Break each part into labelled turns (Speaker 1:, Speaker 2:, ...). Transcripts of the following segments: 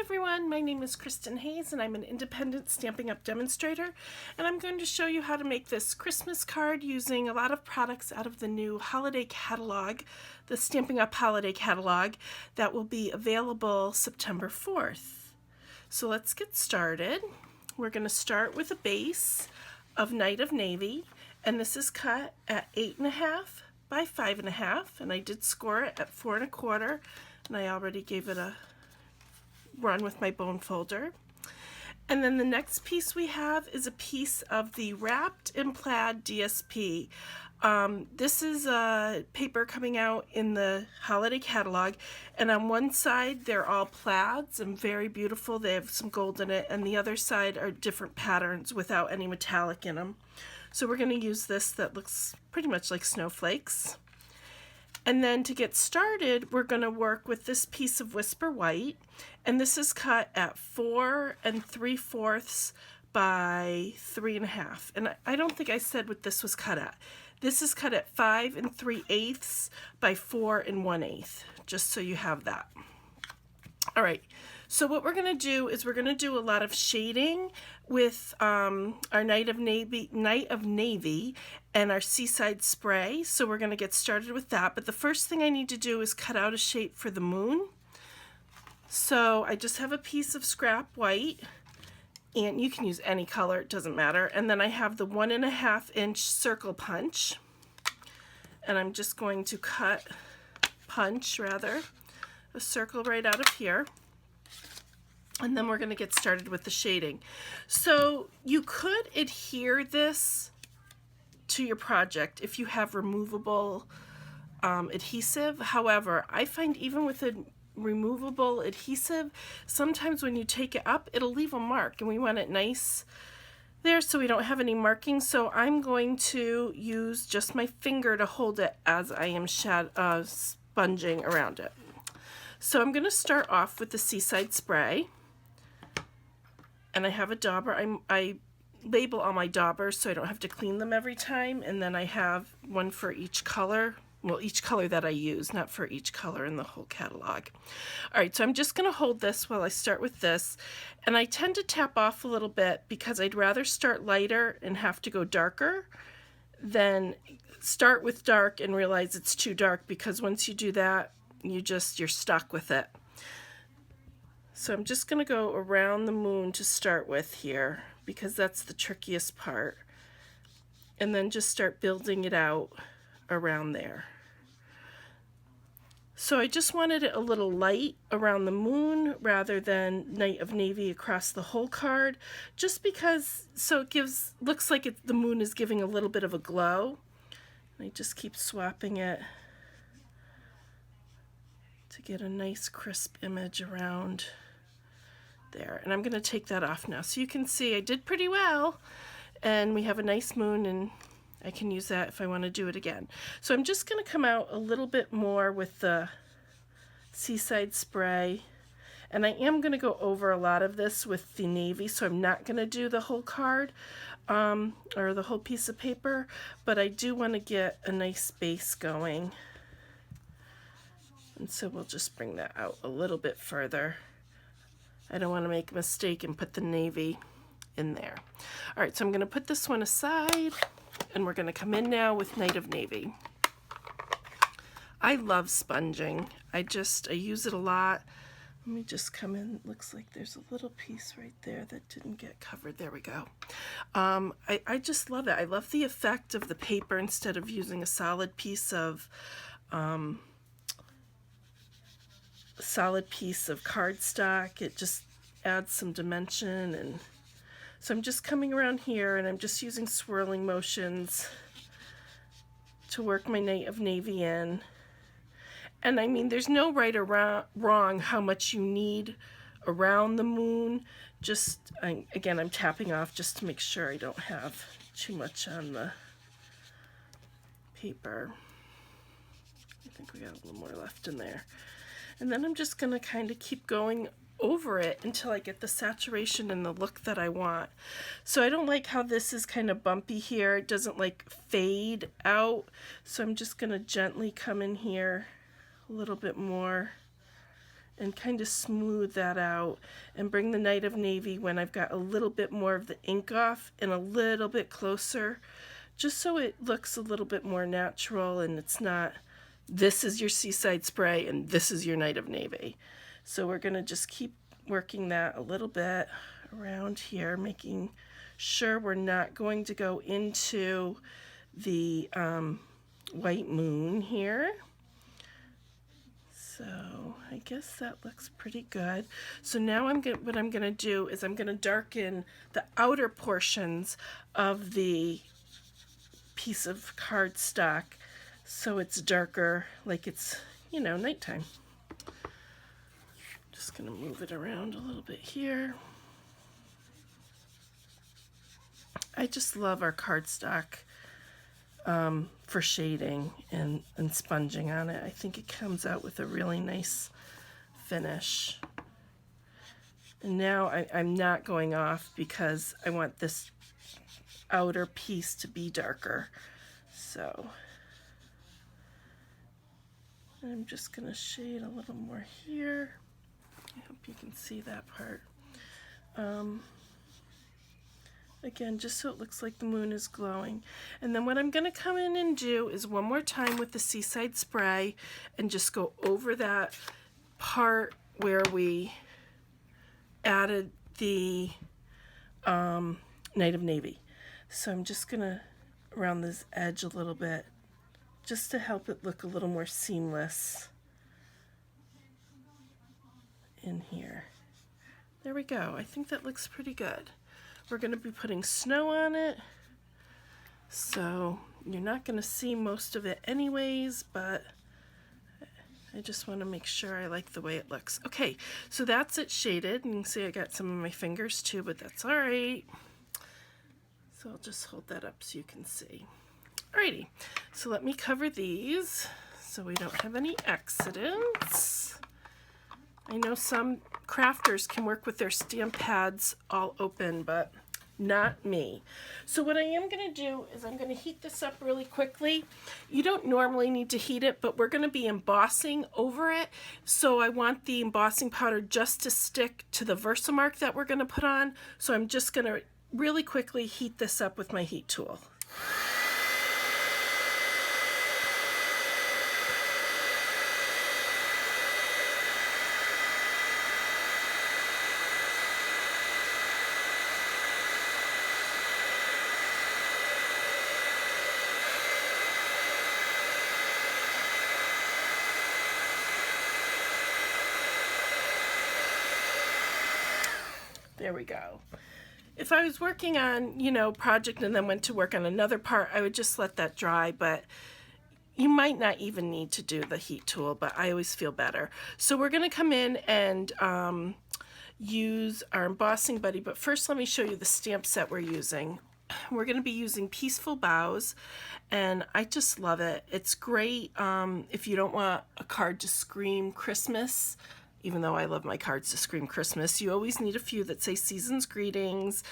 Speaker 1: everyone, my name is Kristin Hayes and I'm an independent Stampin' Up demonstrator, and I'm going to show you how to make this Christmas card using a lot of products out of the new holiday catalog, the Stampin' Up Holiday Catalog, that will be available September 4th. So let's get started. We're going to start with a base of Night of Navy, and this is cut at 8.5 by 5.5, and I did score it at 4 1/4, and I already gave it a run with my bone folder. And then the next piece we have is a piece of the Wrapped in Plaid DSP. This is a paper coming out in the holiday catalog, and on one side they're all plaids and very beautiful. They have some gold in it, and the other side are different patterns without any metallic in them. So we're going to use this that looks pretty much like snowflakes. And then to get started, we're going to work with this piece of Whisper White, and this is cut at 4 3/4 by 3.5. And I don't think I said what this was cut at. This is cut at 5 3/8 by 4 1/8, just so you have that. All right, so what we're going to do is we're going to do a lot of shading with our Night of Navy and our Seaside Spray. So we're going to get started with that. But the first thing I need to do is cut out a shape for the moon. So I just have a piece of scrap white, and you can use any color, it doesn't matter. And then I have the 1.5 inch circle punch, and I'm just going to punch a circle right out of here. And then we're going to get started with the shading. So you could adhere this to your project if you have removable adhesive. However, I find even with a removable adhesive, sometimes when you take it up, it'll leave a mark, and we want it nice there so we don't have any markings. So I'm going to use just my finger to hold it as I am sponging around it. So I'm going to start off with the Seaside Spray, and I have a dauber. I label all my daubers so I don't have to clean them every time, and then I have one for each color. Well, each color that I use, not for each color in the whole catalog. All right, so I'm just going to hold this while I start with this, and I tend to tap off a little bit because I'd rather start lighter and have to go darker than start with dark and realize it's too dark, because once you do that, you're stuck with it. So I'm just going to go around the moon to start with here, because that's the trickiest part, and then just start building it out around there. So I just wanted it a little light around the moon rather than Night of Navy across the whole card, just because, so it looks like the moon is giving a little bit of a glow. And I just keep swapping it to get a nice crisp image around there. And I'm going to take that off now. So you can see I did pretty well, and we have a nice moon, and I can use that if I want to do it again. So I'm just going to come out a little bit more with the Seaside Spray, and I am going to go over a lot of this with the navy, so I'm not going to do the whole card or the whole piece of paper, but I do want to get a nice base going. And so we'll just bring that out a little bit further. I don't want to make a mistake and put the navy in there. All right, so I'm going to put this one aside, and we're going to come in now with Night of Navy. I love sponging. I use it a lot. Let me just come in. Looks like there's a little piece right there that didn't get covered. There we go. I just love it. I love the effect of the paper instead of using a solid piece of cardstock. It just adds some dimension. And so I'm just coming around here, and I'm just using swirling motions to work my Night of Navy in. And I mean, there's no right or wrong how much you need around the moon. Again, I'm tapping off just to make sure I don't have too much on the paper. I think we got a little more left in there. And then I'm just going to kind of keep going over it until I get the saturation and the look that I want. So I don't like how this is kind of bumpy here. It doesn't like fade out. So I'm just going to gently come in here a little bit more and kind of smooth that out and bring the Night of Navy when I've got a little bit more of the ink off and a little bit closer, just so it looks a little bit more natural and it's not, this is your Seaside Spray and this is your Night of Navy. So we're going to just keep working that a little bit around here, making sure we're not going to go into the white moon here. So I guess that looks pretty good. So now what I'm going to do is I'm going to darken the outer portions of the piece of cardstock so it's darker, like it's, you know, nighttime. Just going to move it around a little bit here. I just love our cardstock for shading and sponging on it. I think it comes out with a really nice finish. And now I'm not going off because I want this outer piece to be darker. So I'm just going to shade a little more here. I hope you can see that part. Again, just so it looks like the moon is glowing. And then what I'm going to come in and do is one more time with the Seaside Spray and just go over that part where we added the Night of Navy. So I'm just going to round this edge a little bit just to help it look a little more seamless in here. There we go. I think that looks pretty good. We're going to be putting snow on it, so you're not going to see most of it anyways, but I just want to make sure I like the way it looks. Okay, so that's it shaded. You can see I got some of my fingers too, but that's all right. So I'll just hold that up so you can see. Alrighty, so let me cover these so we don't have any accidents. I know some crafters can work with their stamp pads all open, but not me. So what I am going to do is I'm going to heat this up really quickly. You don't normally need to heat it, but we're going to be embossing over it. So I want the embossing powder just to stick to the Versamark that we're going to put on. So I'm just going to really quickly heat this up with my heat tool. There we go. If I was working on, you know, project and then went to work on another part, I would just let that dry, but you might not even need to do the heat tool, but I always feel better. So we're going to come in and use our embossing buddy, but first let me show you the stamp set we're using. We're going to be using Peaceful Boughs, and I just love it. It's great if you don't want a card to scream Christmas. Even though I love my cards to scream Christmas, you always need a few that say Season's Greetings.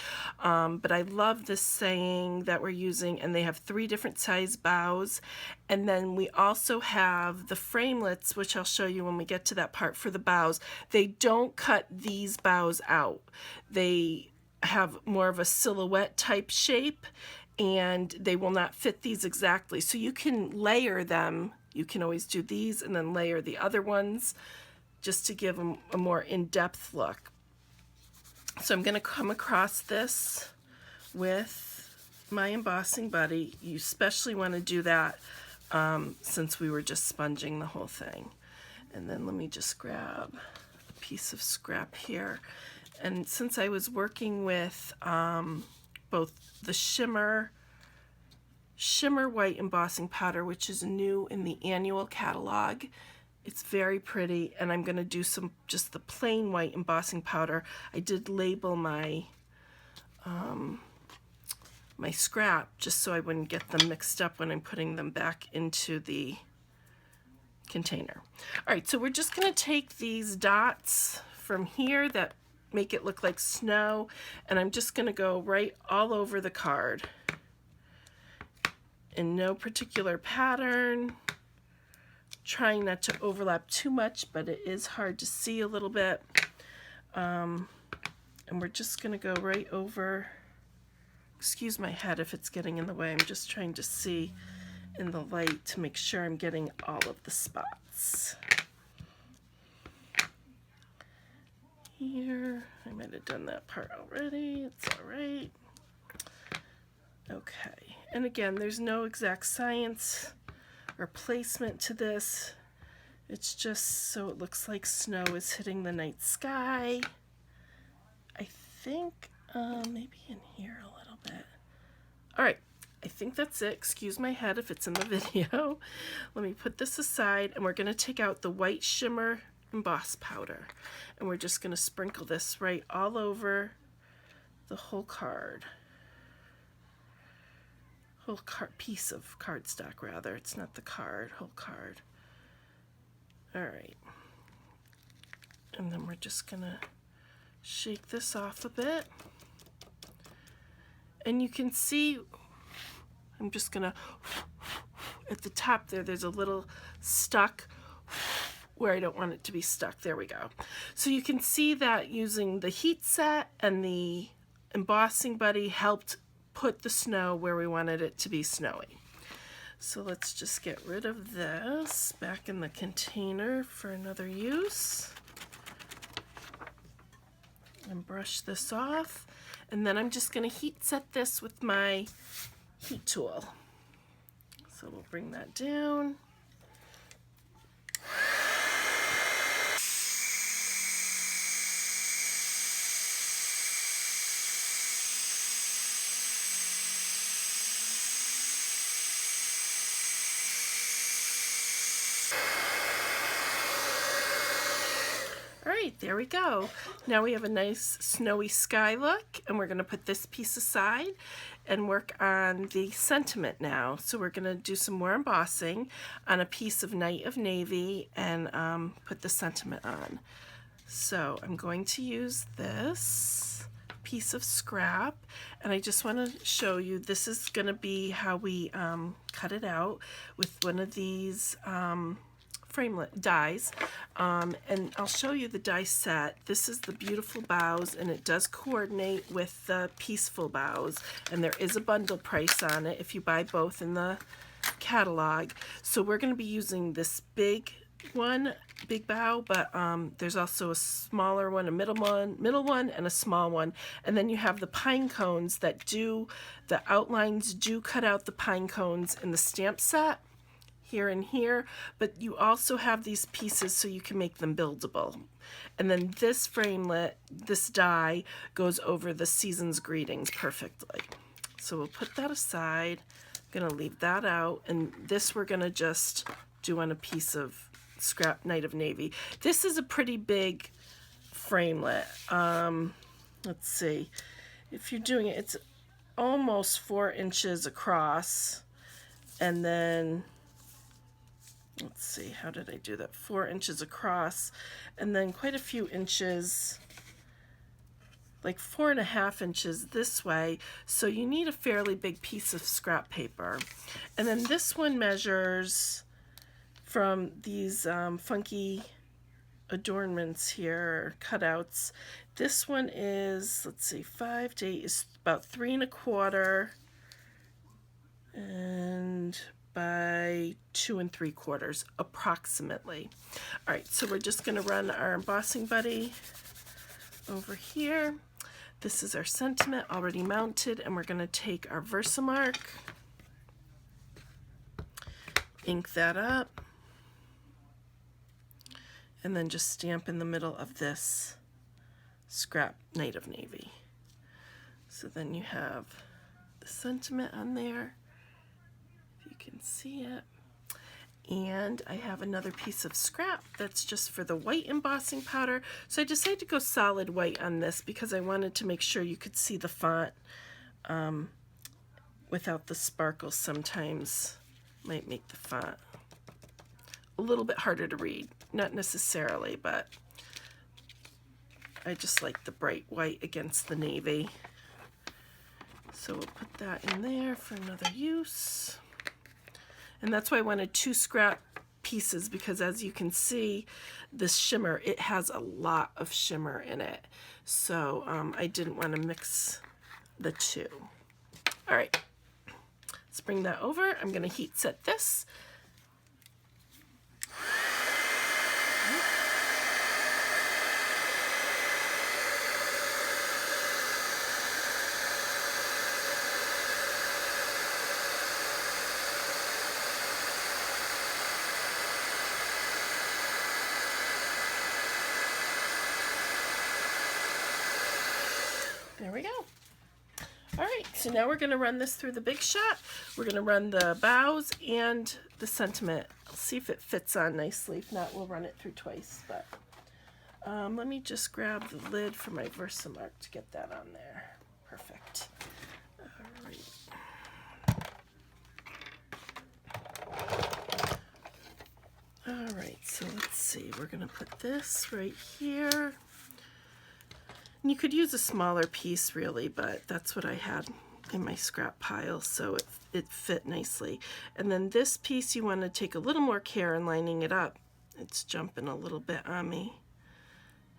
Speaker 1: But I love this saying that we're using, and they have 3 different size bows. And then we also have the framelits, which I'll show you when we get to that part for the bows. They don't cut these bows out. They have more of a silhouette type shape, and they will not fit these exactly. So you can layer them. You can always do these and then layer the other ones, just to give them a more in-depth look. So I'm going to come across this with my embossing buddy. You especially want to do that since we were just sponging the whole thing. And then let me just grab a piece of scrap here. And since I was working with both the shimmer white embossing powder, which is new in the annual catalog, it's very pretty, and I'm going to do just the plain white embossing powder. I did label my my scrap just so I wouldn't get them mixed up when I'm putting them back into the container. All right, so we're just going to take these dots from here that make it look like snow, and I'm just going to go right all over the card in no particular pattern. trying not to overlap too much, but it is hard to see a little bit. And we're just going to go right over, excuse my head if it's getting in the way, I'm just trying to see in the light to make sure I'm getting all of the spots. Here, I might have done that part already, it's all right. Okay, and again, there's no exact science or placement to this. It's just so it looks like snow is hitting the night sky. I think maybe in here a little bit. All right, I think that's it. Excuse my head if it's in the video. Let me put this aside, and we're going to take out the white shimmer emboss powder, and we're just going to sprinkle this right all over the whole card. Whole piece of cardstock, rather. It's not the card, whole card. All right. And then we're just gonna shake this off a bit. And you can see, I'm just gonna, at the top there, there's a little stuck where I don't want it to be stuck. There we go. So you can see that using the heat set and the embossing buddy helped put the snow where we wanted it to be snowy. So let's just get rid of this back in the container for another use. And brush this off. And then I'm just going to heat set this with my heat tool. So we'll bring that down. Alright, there we go. Now we have a nice snowy sky look, and we're going to put this piece aside and work on the sentiment now. So we're going to do some more embossing on a piece of Night of Navy and put the sentiment on. So I'm going to use this piece of scrap, and I just want to show you, this is going to be how we cut it out with one of these framelit dies, and I'll show you the die set. This is the Beautiful Boughs, and it does coordinate with the Peaceful Boughs, and there is a bundle price on it if you buy both in the catalog. So we're going to be using this big bough, but there's also a smaller one, a middle one, and a small one. And then you have the pine cones that the outlines do cut out the pine cones in the stamp set. Here and here, but you also have these pieces so you can make them buildable. And then this framelit, this die, goes over the season's greetings perfectly. So we'll put that aside. I'm gonna leave that out, and this we're gonna just do on a piece of scrap Night of Navy. This is a pretty big framelit. Let's see, if you're doing it, it's almost 4 inches across, and then let's see, how did I do that? 4 inches across, and then quite a few inches, like 4.5 inches this way. So you need a fairly big piece of scrap paper. And then this one measures from these funky adornments here, cutouts. This one is, let's see, 5 to 8 is about 3 1/4, and by 2 3/4 approximately. All right, so we're just going to run our embossing buddy over here. This is our sentiment already mounted, and we're going to take our Versamark, ink that up, and then just stamp in the middle of this scrap Night of Navy. So then you have the sentiment on there. You can see it, and I have another piece of scrap that's just for the white embossing powder. So I decided to go solid white on this because I wanted to make sure you could see the font without the sparkles. Sometimes might make the font a little bit harder to read, not necessarily, but I just like the bright white against the navy. So we'll put that in there for another use. And that's why I wanted 2 scrap pieces because, as you can see, this shimmer, it has a lot of shimmer in it. So I didn't want to mix the two. All right, let's bring that over. I'm going to heat set this. There we go. All right, so now we're going to run this through the Big Shot. We're going to run the bows and the sentiment. I'll see if it fits on nicely. If not, we'll run it through twice. But let me just grab the lid for my Versamark to get that on there. Perfect. All right. All right, so let's see. We're going to put this right here. And you could use a smaller piece really, but that's what I had in my scrap pile, so it fit nicely. And then this piece, you want to take a little more care in lining it up. It's jumping a little bit on me.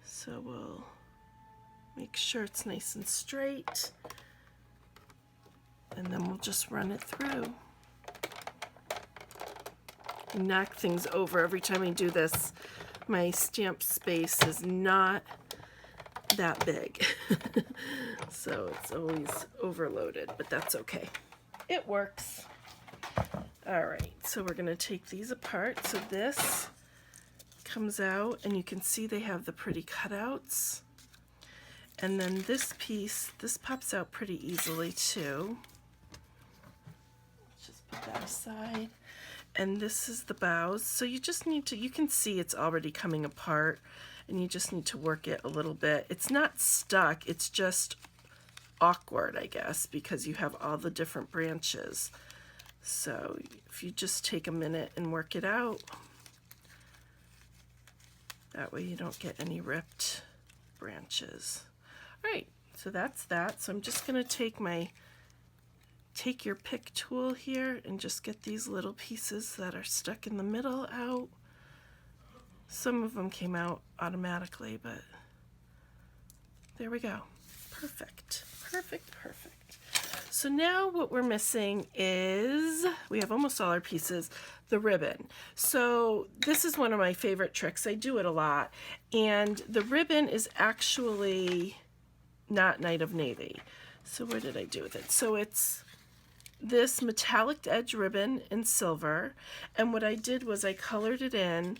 Speaker 1: So we'll make sure it's nice and straight. And then we'll just run it through. Knock things over every time I do this. My stamp space is not that big. So it's always overloaded, but that's okay. It works. All right, so we're going to take these apart. So this comes out, and you can see they have the pretty cutouts. And then this piece, this pops out pretty easily too. Let's just put that aside. And this is the bows. So you just need to, you can see it's already coming apart, and you just need to work it a little bit. It's not stuck, it's just awkward, I guess, because you have all the different branches. So if you just take a minute and work it out, that way you don't get any ripped branches. All right, so that's that. So I'm just gonna take your pick tool here and just get these little pieces that are stuck in the middle out. Some of them came out automatically, but there we go. Perfect, perfect, perfect. So now what we're missing is, we have almost all our pieces, the ribbon. So this is one of my favorite tricks. I do it a lot. And the ribbon is actually not Night of Navy. So what did I do with it? So it's this metallic edge ribbon in silver. And what I did was I colored it in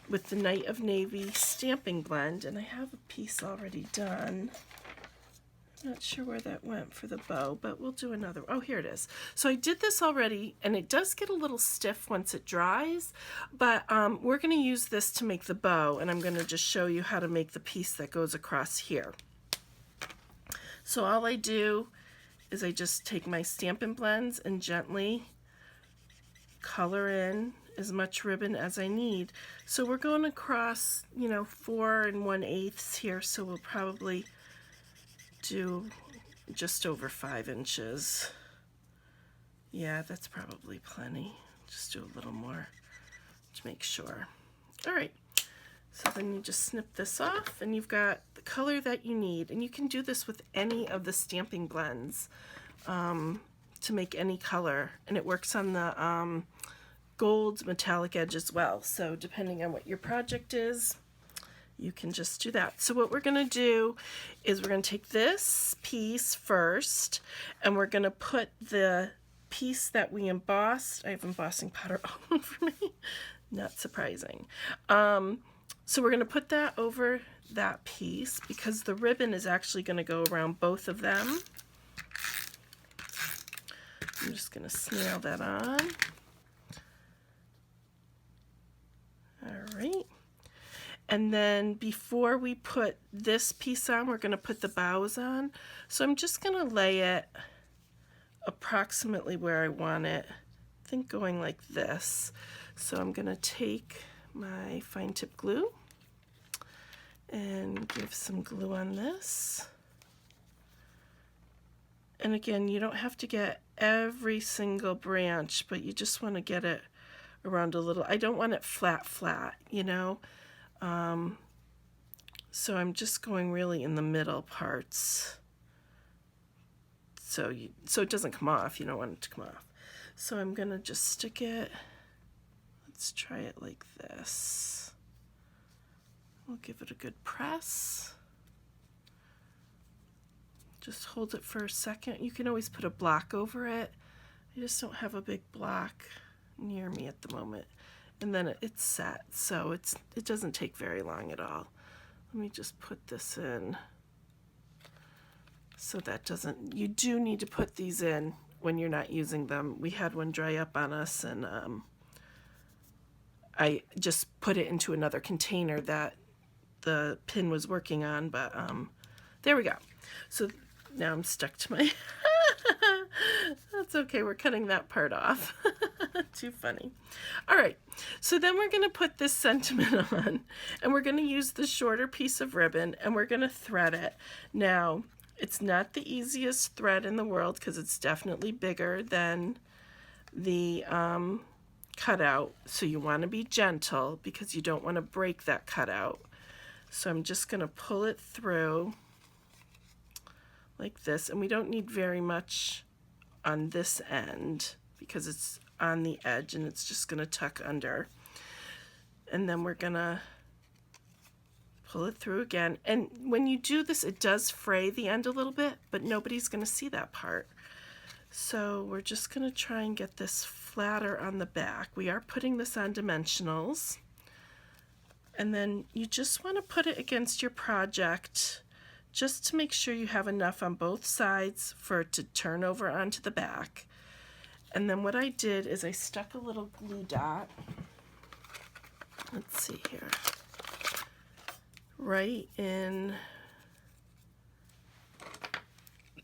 Speaker 1: with the Night of Navy stamping blend, and I have a piece already done. I'm not sure where that went for the bow, but we'll do another. Oh, here it is. So I did this already, and it does get a little stiff once it dries, but we're going to use this to make the bow, and I'm going to just show you how to make the piece that goes across here. So all I do is I just take my Stampin' Blends and gently color in as much ribbon as I need. So we're going across, 4 1/8 here, so we'll probably do just over 5 inches. Yeah, that's probably plenty. Just do a little more to make sure. All right, so then you just snip this off, and you've got the color that you need. And you can do this with any of the stamping blends to make any color, and it works on the gold metallic edge as well. So depending on what your project is, you can just do that. So what we're going to do is we're going to take this piece first, and we're going to put the piece that we embossed. I have embossing powder all over me. Not surprising. So we're going to put that over that piece because the ribbon is actually going to go around both of them. I'm just going to snail that on. All right. And then before we put this piece on, we're going to put the bows on. So I'm just going to lay it approximately where I want it. I think going like this. So I'm going to take my fine tip glue and give some glue on this. And again, you don't have to get every single branch, but you just want to get it around a little. I don't want it flat, you know. So I'm just going really in the middle parts. So it doesn't come off. You don't want it to come off. So I'm going to just stick it. Let's try it like this. We'll give it a good press. Just hold it for a second. You can always put a block over it. I just don't have a big block near me at the moment. And then it's set, so it doesn't take very long at all. Let me just put this in. So that doesn't, you do need to put these in when you're not using them. We had one dry up on us, and I just put it into another container that the pin was working on, but there we go. So now I'm stuck to my, that's okay, we're cutting that part off. Too funny. All right, so then we're gonna put this sentiment on, and we're gonna use the shorter piece of ribbon, and we're gonna thread it. Now, it's not the easiest thread in the world because it's definitely bigger than the cutout, so you want to be gentle because you don't want to break that cutout. So I'm just going to pull it through like this, and we don't need very much on this end because it's on the edge and it's just going to tuck under. And then we're going to pull it through again. And when you do this, it does fray the end a little bit, but nobody's going to see that part. So we're just going to try and get this flatter on the back. We are putting this on dimensionals. And then you just want to put it against your project just to make sure you have enough on both sides for it to turn over onto the back. And then what I did is I stuck a little glue dot. Let's see here. Right in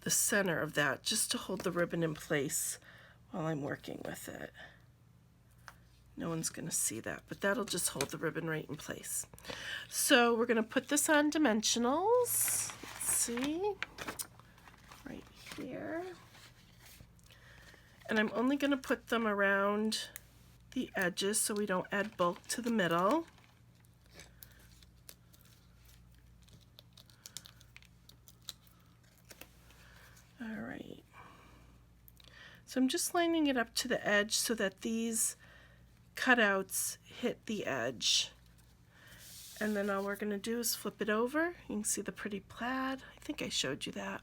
Speaker 1: the center of that, just to hold the ribbon in place while I'm working with it. No one's going to see that, but that'll just hold the ribbon right in place. So we're going to put this on dimensionals. Let's see, right here. And I'm only going to put them around the edges so we don't add bulk to the middle. All right. So I'm just lining it up to the edge so that these cutouts hit the edge. And then all we're going to do is flip it over. You can see the pretty plaid. I think I showed you that.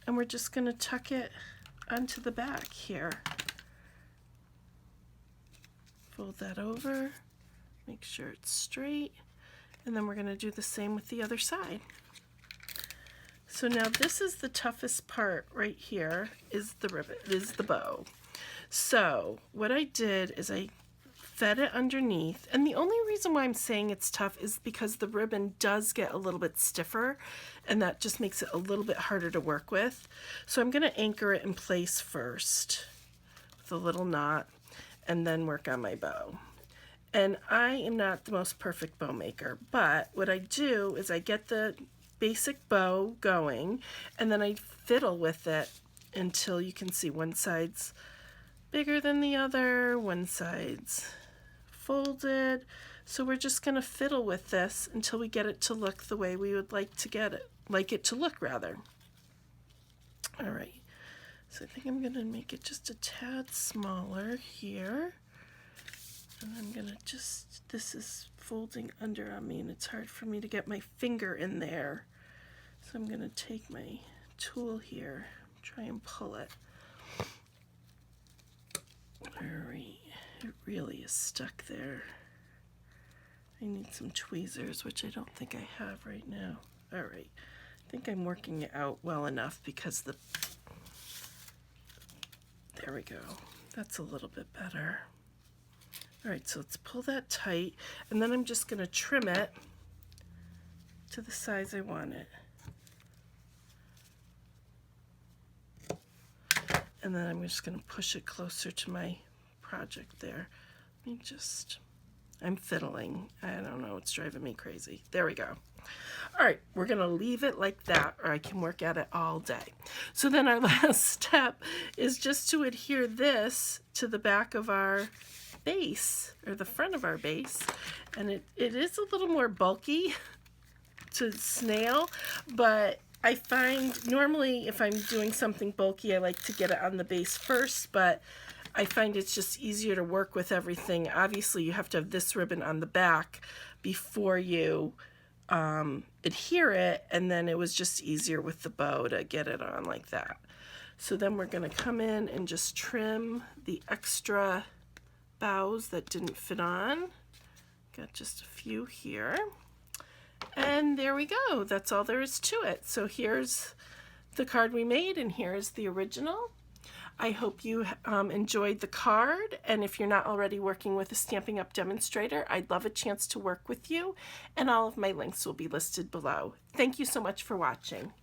Speaker 1: And we're just going to tuck it onto the back here. Fold that over, make sure it's straight, and then we're going to do the same with the other side. So now this is the toughest part right here, is the ribbon, is the bow. So what I did is I fed it underneath, and the only reason why I'm saying it's tough is because the ribbon does get a little bit stiffer, and that just makes it a little bit harder to work with. So I'm going to anchor it in place first with a little knot, and then work on my bow. And I am not the most perfect bow maker, but what I do is I get the basic bow going, and then I fiddle with it until you can see one side's bigger than the other, one side's folded. So we're just going to fiddle with this until we get it to look the way we would like to get it, like it to look rather. All right, so I think I'm going to make it just a tad smaller here. And I'm going to just, this is folding under on me and it's hard for me to get my finger in there. So I'm going to take my tool here, try and pull it. All right, it really is stuck there. I need some tweezers, which I don't think I have right now. All right, I think I'm working it out well enough because the, there we go. That's a little bit better. All right, so let's pull that tight, and then I'm just gonna trim it to the size I want it. And then I'm just gonna push it closer to my project there. Let me just, I'm fiddling. I don't know, it's driving me crazy. There we go. All right, we're gonna leave it like that, or I can work at it all day. So then our last step is just to adhere this to the back of our base, or the front of our base. And it is a little more bulky to snail, but I find normally if I'm doing something bulky, I like to get it on the base first, but I find it's just easier to work with everything. Obviously, you have to have this ribbon on the back before you adhere it, and then it was just easier with the bow to get it on like that. So then we're going to come in and just trim the extra bows that didn't fit on. Got just a few here. And there we go. That's all there is to it. So here's the card we made, and here's the original. I hope you enjoyed the card, and if you're not already working with a Stampin' Up! Demonstrator, I'd love a chance to work with you, and all of my links will be listed below. Thank you so much for watching.